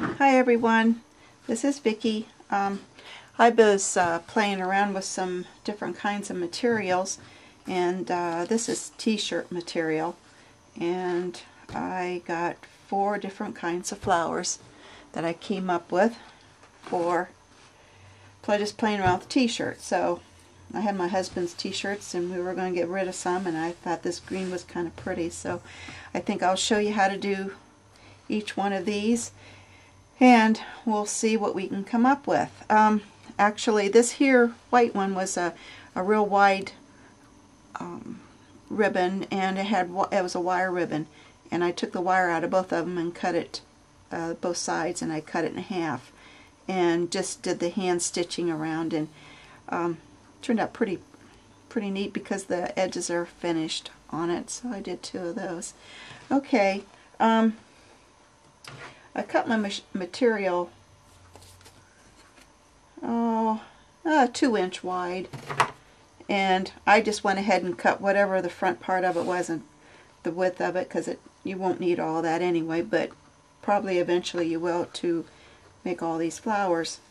Hi everyone, this is Vicki. I was playing around with some different kinds of materials, and this is t-shirt material, and I got 4 different kinds of flowers that I came up with for just playing around with t-shirts. So I had my husband's t-shirts and we were going to get rid of some, and I thought this green was kind of pretty, so I think I'll show you how to do each one of these and we'll see what we can come up with. Actually, this here white one was a real wide ribbon, and it was a wire ribbon, and I took the wire out of both of them and cut it both sides, and I cut it in half and just did the hand stitching around, and turned out pretty neat because the edges are finished on it. So I did 2 of those. Okay, I cut my material 2-inch wide, and I just went ahead and cut whatever the front part of it was and the width of it, because you won't need all that anyway, but probably eventually you will to make all these flowers.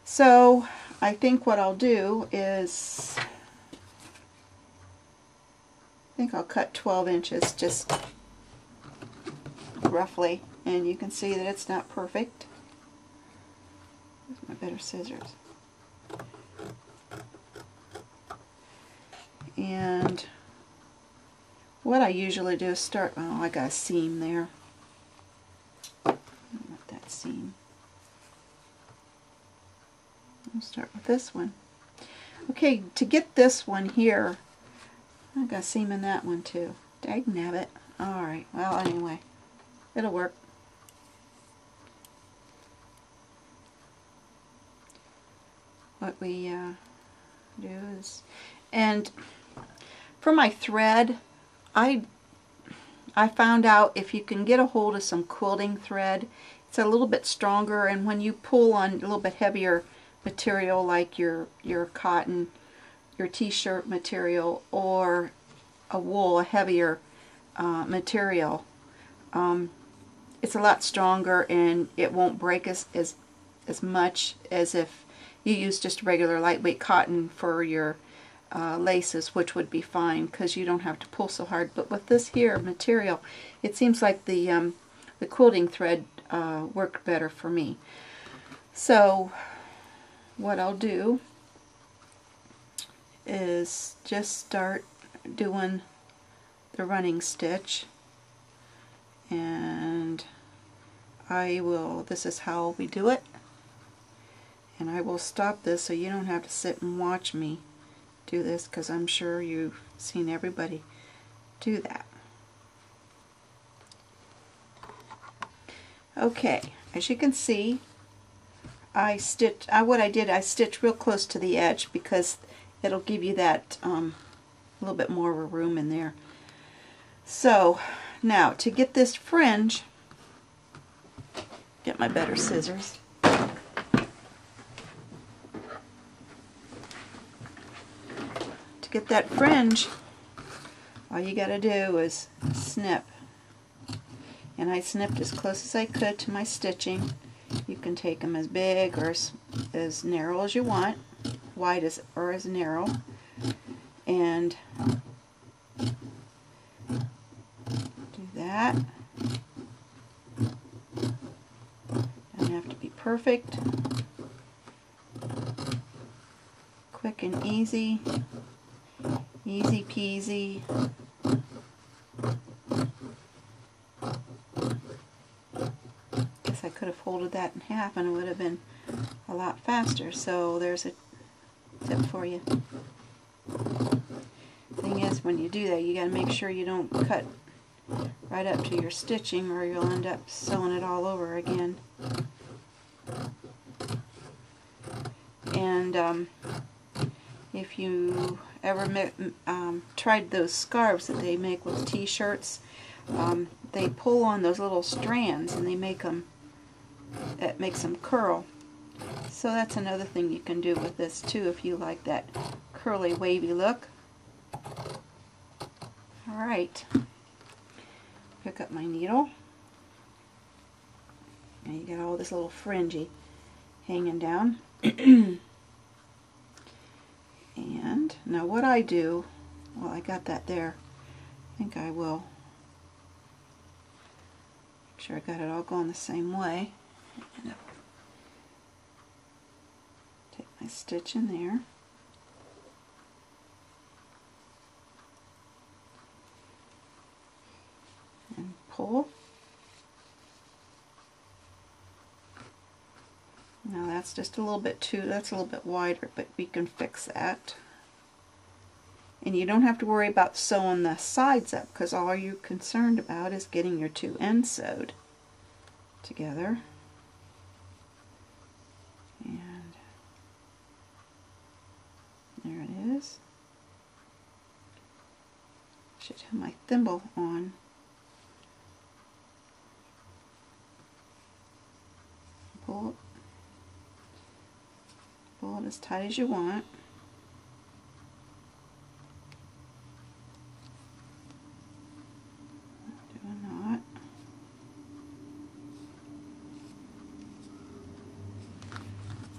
So I think what I'll do is, I think I'll cut 12 inches just roughly, and you can see that it's not perfect. Where's my better scissors? And what I usually do is start, oh, I got a seam there. I don't want that seam. I'll start with this one. Okay, to get this one here, I got a seam in that one too. Dagnabbit. Alright, well anyway, it'll work. What we do is, and for my thread, I found out if you can get a hold of some quilting thread, it's a little bit stronger, and when you pull on a little bit heavier material like your cotton, your t-shirt material, or a wool, a heavier material, it's a lot stronger and it won't break as much as if you use just regular lightweight cotton for your laces, which would be fine because you don't have to pull so hard. But with this here material, it seems like the quilting thread worked better for me. So what I'll do is just start doing the running stitch, and this is how we do it, and I will stop this so you don't have to sit and watch me do this, because I'm sure you've seen everybody do that. Okay, as you can see, I stitched real close to the edge because it'll give you that little bit more of a room in there. So now to get this fringe, get my better scissors. To get that fringe, all you got to do is snip. And I snipped as close as I could to my stitching. You can take them as big or as narrow as you want, wide or as narrow. And do that. Doesn't have to be perfect. Quick and easy. Easy peasy. Guess I could have folded that in half and it would have been a lot faster. So there's a tip for you. Thing is, when you do that, you got to make sure you don't cut right up to your stitching, or you'll end up sewing it all over again. And if you ever tried those scarves that they make with t-shirts, they pull on those little strands and it makes them curl. So that's another thing you can do with this too if you like that curly wavy look. Alright, pick up my needle And you get all this little fringy hanging down. And now what I do, well, I got that there. I think I will make sure I got it all going the same way. And take my stitch in there. And pull. Now that's just a little bit that's a little bit wider, but we can fix that. And you don't have to worry about sewing the sides up, because all you're concerned about is getting your two ends sewed together. And there it is. Should have my thimble on. Pull it as tight as you want. Do a knot.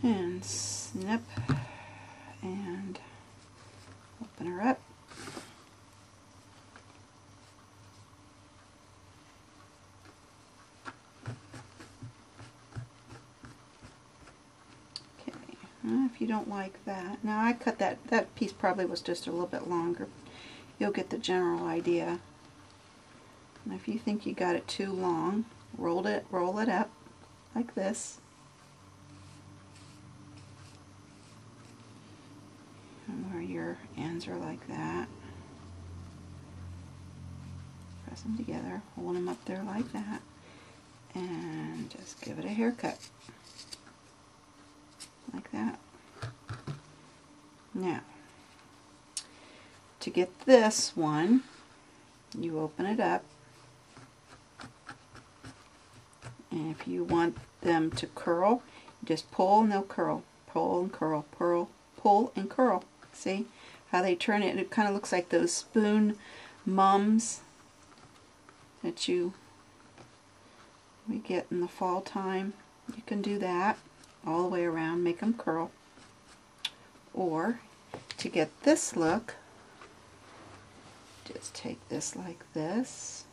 And snip and open her up. If you don't like that, now I cut that piece probably was just a little bit longer. You'll get the general idea. And if you think you got it too long, roll it up like this. And where your ends are like that. Press them together, hold them up there like that, and just give it a haircut. Like that. Now, to get this one, you open it up, and if you want them to curl, you just pull and they'll curl. Pull and curl, pull and curl. See how they turn it? It kind of looks like those spoon mums that we get in the fall time. You can do that all the way around, make them curl. Or to get this look, just take this like this,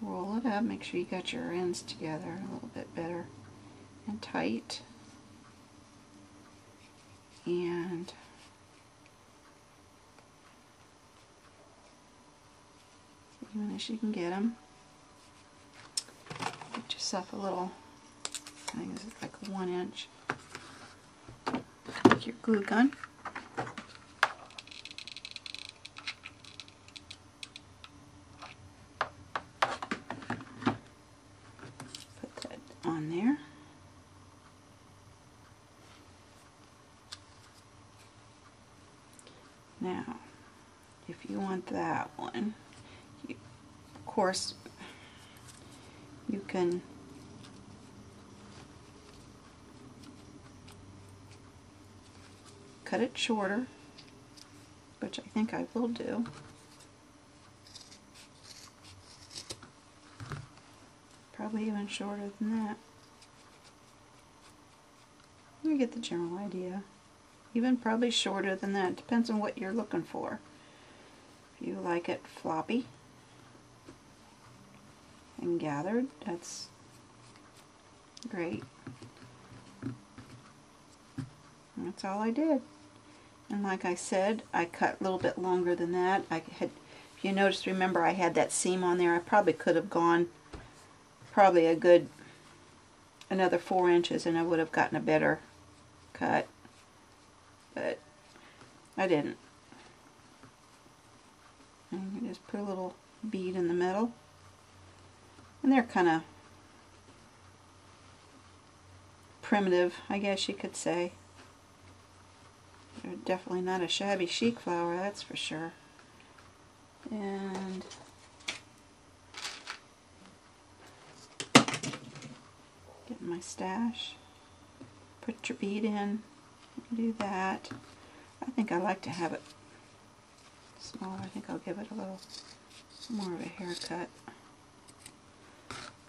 roll it up, make sure you got your ends together a little bit better and tight, and even as you can get them, get yourself a little, I think it's like a 1 inch. Take your glue gun. Put that on there. Now, if you want that one, of course, you can cut it shorter, which I think I will do. Probably even shorter than that. You get the general idea. Even probably shorter than that. Depends on what you're looking for. If you like it floppy and gathered, that's great. And that's all I did. And like I said, I cut a little bit longer than that. If you notice, remember I had that seam on there. I probably could have gone probably a good another 4 inches and I would have gotten a better cut. But I didn't. And you just put a little bead in the middle. And they're kind of primitive, I guess you could say. They're definitely not a shabby chic flower, that's for sure. And get my stash. Put your bead in. Do that. I think I like to have it smaller. I think I'll give it a little more of a haircut.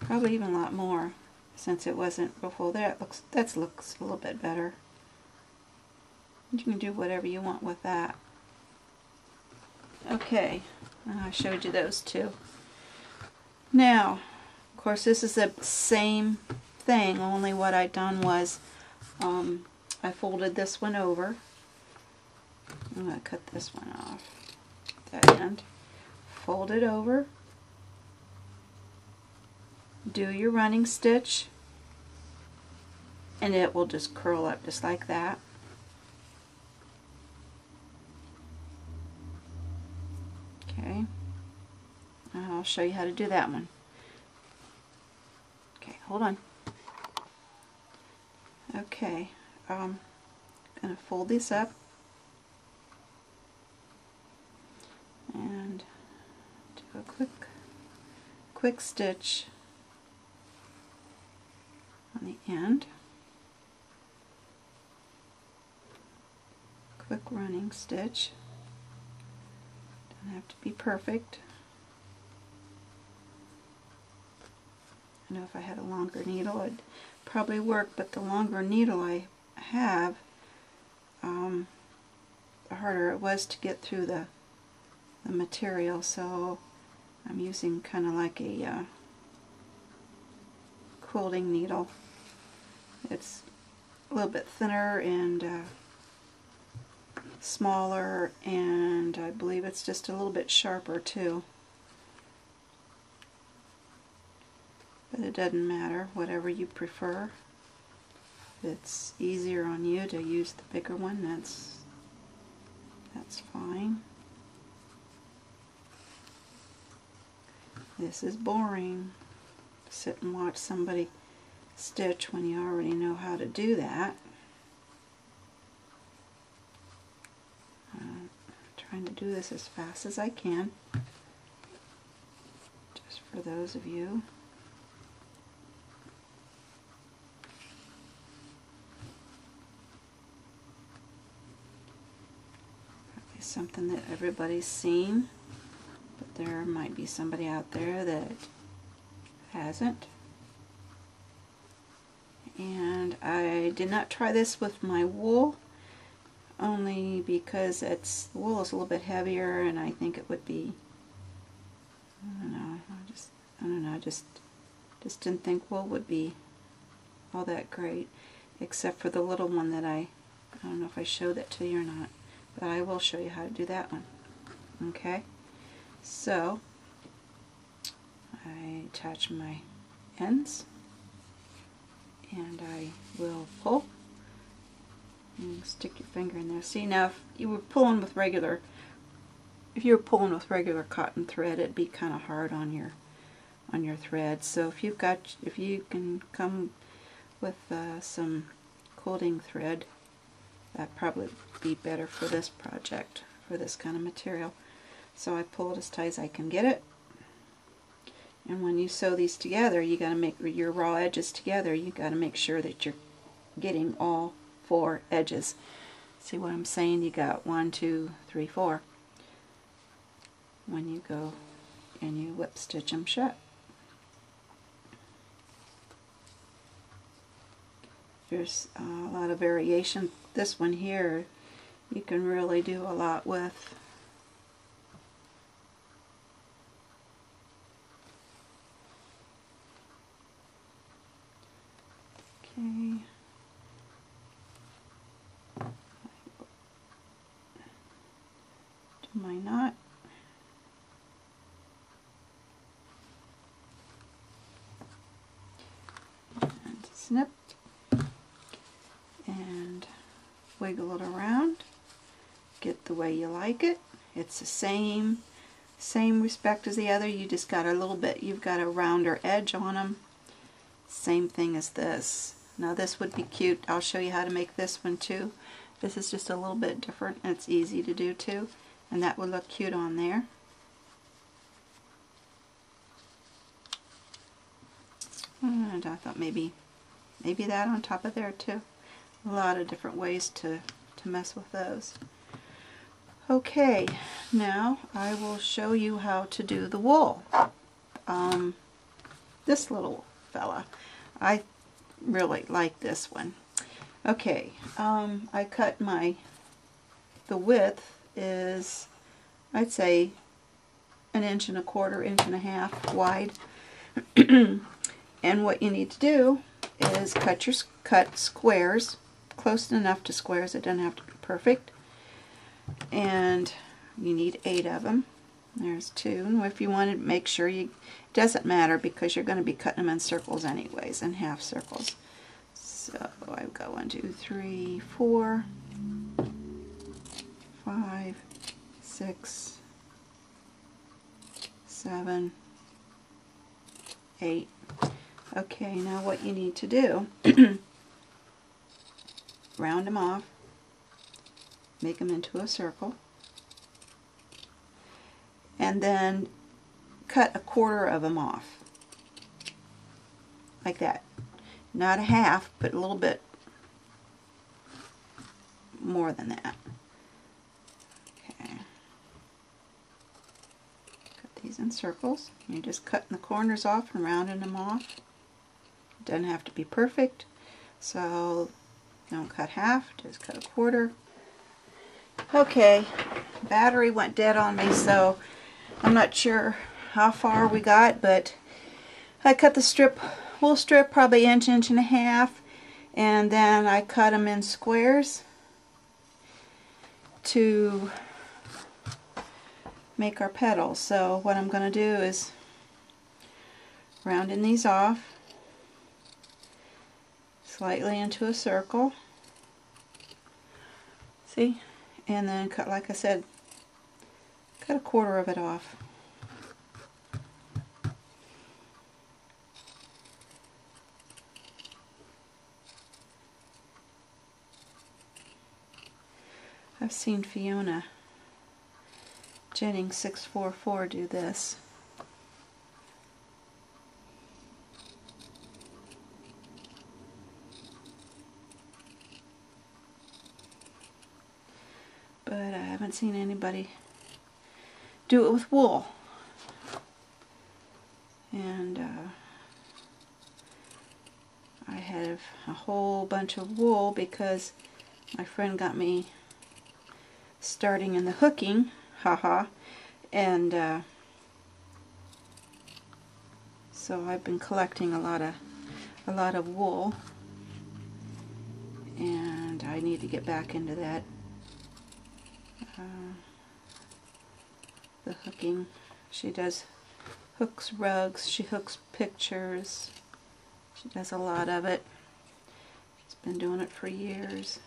Probably even a lot more, since it wasn't before there. That looks a little bit better. You can do whatever you want with that. Okay, I showed you those two. Now, of course, this is the same thing, only what I'd done was I folded this one over. I'm going to cut this one off, that end. Fold it over. Do your running stitch, and it will just curl up just like that. Okay, I'll show you how to do that one. Okay, hold on. Okay, I'm going to fold these up and do a quick stitch on the end. Quick running stitch. Doesn't have to be perfect. I know if I had a longer needle it'd probably work, but the longer needle I have, the harder it was to get through the material, so I'm using kind of like a quilting needle. It's a little bit thinner and smaller, and I believe it's just a little bit sharper too. But it doesn't matter, whatever you prefer. If it's easier on you to use the bigger one, that's fine. This is boring. Sit and watch somebody stitch when you already know how to do that. Trying to do this as fast as I can, just for those of you. Probably something that everybody's seen, but there might be somebody out there that hasn't. And I did not try this with my wool, only because the wool is a little bit heavier, and I think it would be, I don't know, I just didn't think wool would be all that great, except for the little one that I don't know if I showed that to you or not, but I will show you how to do that one. Okay, so I attach my ends, and I will pull. And stick your finger in there. See, now if you were pulling with regular cotton thread, it'd be kind of hard on your thread. So if you can come with some quilting thread, that'd probably be better for this project, for this kind of material. So I pull it as tight as I can get it. And when you sew these together, you got to make your raw edges together. You got to make sure that you're getting all 4 edges. See what I'm saying? You got 1, 2, 3, 4 when you go and you whip stitch them shut. There's a lot of variation. This one here you can really do a lot with. Okay. Do my knot. And snip. And wiggle it around. Get the way you like it. It's the same respect as the other. You just got a little bit, you've got a rounder edge on them. Same thing as this. Now this would be cute. I'll show you how to make this one too. This is just a little bit different, and it's easy to do too. And that would look cute on there. And I thought maybe that on top of there too. A lot of different ways to mess with those. Okay, now I will show you how to do the wool. this little fella. I really like this one. Okay, I cut the width is, I'd say, 1.25 inches, 1.5 inches wide. And what you need to do is cut squares, close enough to squares. It doesn't have to be perfect. And you need 8 of them. There's 2. And if you want to make sure it doesn't matter because you're going to be cutting them in circles anyways, in half circles. So I've got 1, 2, 3, 4, 5, 6, 7, 8. Okay, now what you need to do, round them off, make them into a circle, and then cut 1/4 of them off, like that. Not a half, but a little bit more than that. Okay. Cut these in circles. You're just cutting the corners off and rounding them off. Doesn't have to be perfect, so don't cut half, just cut 1/4. Okay, battery went dead on me, so I'm not sure how far we got, but I cut the wool strip probably 1 inch and a half, and then I cut them in squares to make our petals. So what I'm going to do is rounding these off slightly into a circle. See? And then cut, like I said, cut 1/4 of it off. I've seen Fiona Jennings 644 do this. But I haven't seen anybody do it with wool. And I have a whole bunch of wool because my friend got me starting in the hooking, haha, and so I've been collecting a lot of wool, and I need to get back into that. The hooking. She hooks rugs, she hooks pictures, she does a lot of it. She's been doing it for years.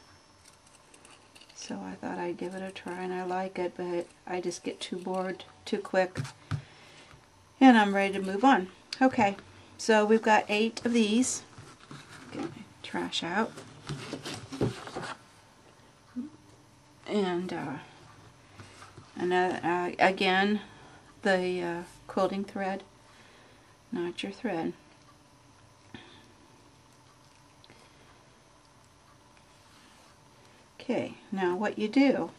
So I thought I'd give it a try, and I like it, but I just get too bored too quick, and I'm ready to move on. Okay, so we've got 8 of these. Get my trash out. And again, the quilting thread, not your thread. Okay, now what you do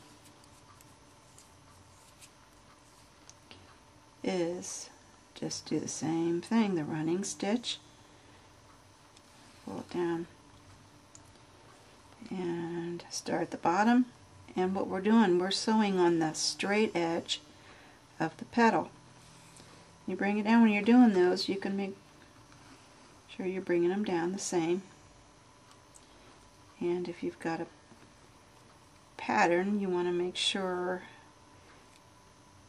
is just do the same thing, the running stitch, pull it down, and start at the bottom. And what we're doing, we're sewing on the straight edge of the petal. You bring it down when you're doing those, you can make sure you're bringing them down the same. And if you've got a pattern, you want to make sure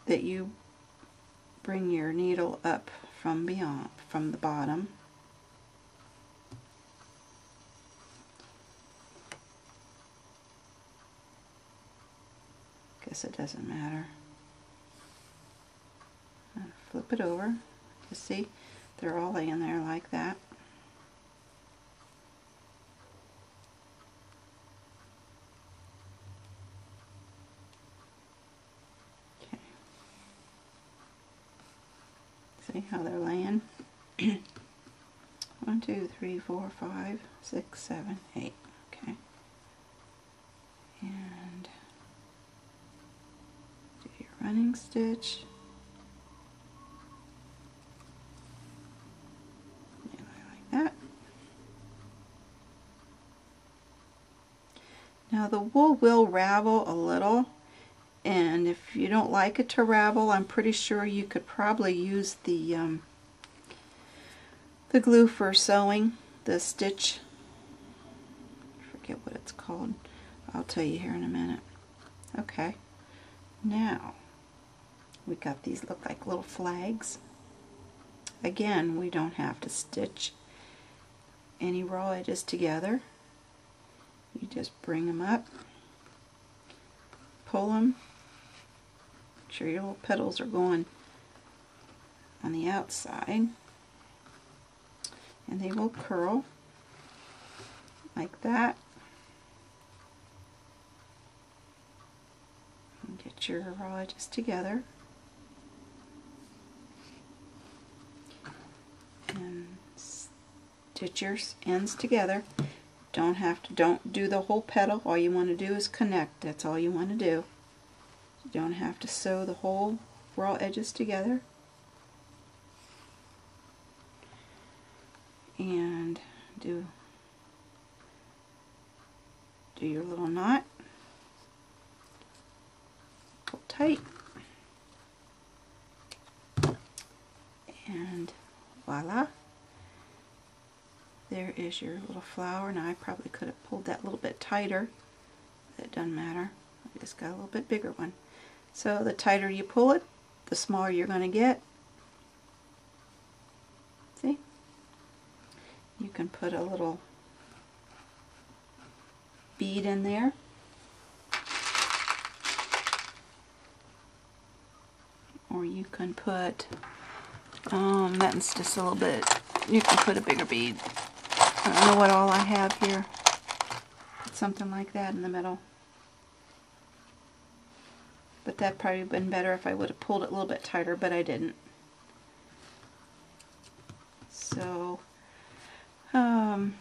that you bring your needle up from the bottom. Guess it doesn't matter. Flip it over. You see, they're all laying there like that. Okay. See how they're laying? 1, 2, 3, 4, 5, 6, 7, 8. Okay. And do your running stitch. Now the wool will ravel a little, and if you don't like it to ravel, I'm pretty sure you could probably use the glue for sewing, the stitch. I forget what it's called. I'll tell you here in a minute. Okay, now we got these look like little flags. Again, we don't have to stitch any raw edges together. You just bring them up, pull them, make sure your little petals are going on the outside, and they will curl like that. And get your raw edges together. And stitch your ends together. Don't do the whole petal. All you want to do is connect. That's all you want to do. You don't have to sew the whole raw edges together. And do your little knot. Pull tight. And voila. There is your little flower. Now I probably could have pulled that a little bit tighter. It doesn't matter. I just got a little bit bigger one. So the tighter you pull it, the smaller you're going to get. See? You can put a little bead in there. Or you can put, that's just a little bit, you can put a bigger bead. I don't know what all I have here. Put something like that in the middle. But that probably been better if I would have pulled it a little bit tighter, but I didn't. So, glue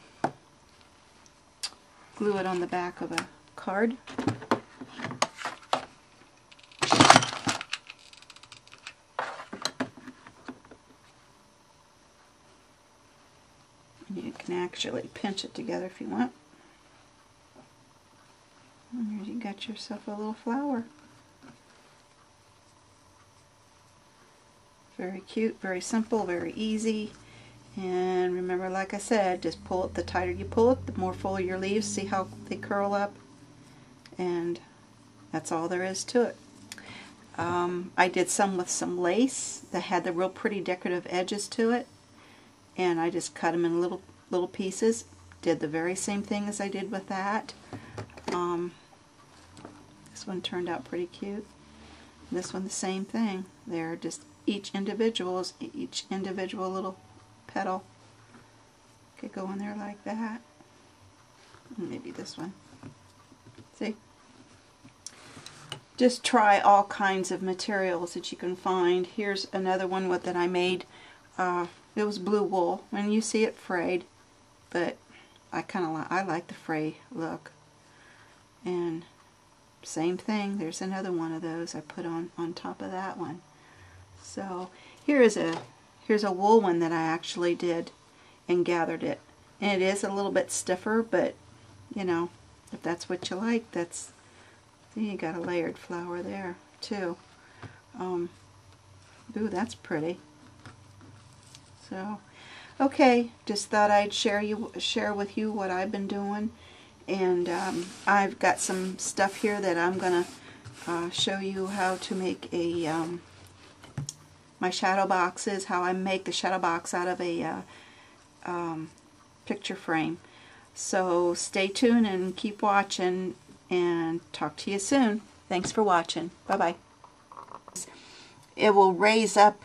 it on the back of a card. You can actually pinch it together if you want. And there you got yourself a little flower. Very cute, very simple, very easy. And remember, like I said, just pull it. The tighter you pull it, the more full your leaves. See how they curl up? And that's all there is to it. I did some with some lace that had the real pretty decorative edges to it. And I just cut them in little pieces. Did the very same thing as I did with that. This one turned out pretty cute. This one the same thing. They're just each individual little petal. Could go in there like that. And maybe this one. See? Just try all kinds of materials that you can find. Here's another one that I made. It was blue wool, and you see it frayed, but I like the fray look. And same thing, there's another one of those I put on top of that one. So here's a wool one that I actually did and gathered it. And it is a little bit stiffer, but you know, if that's what you like, that's, see, you got a layered flower there too. Ooh, that's pretty. So, okay, just thought I'd share with you what I've been doing, and I've got some stuff here that I'm gonna show you how to make a my shadow boxes, how I make the shadow box out of a picture frame. So stay tuned and keep watching, and talk to you soon. Thanks for watching. Bye bye. It will raise up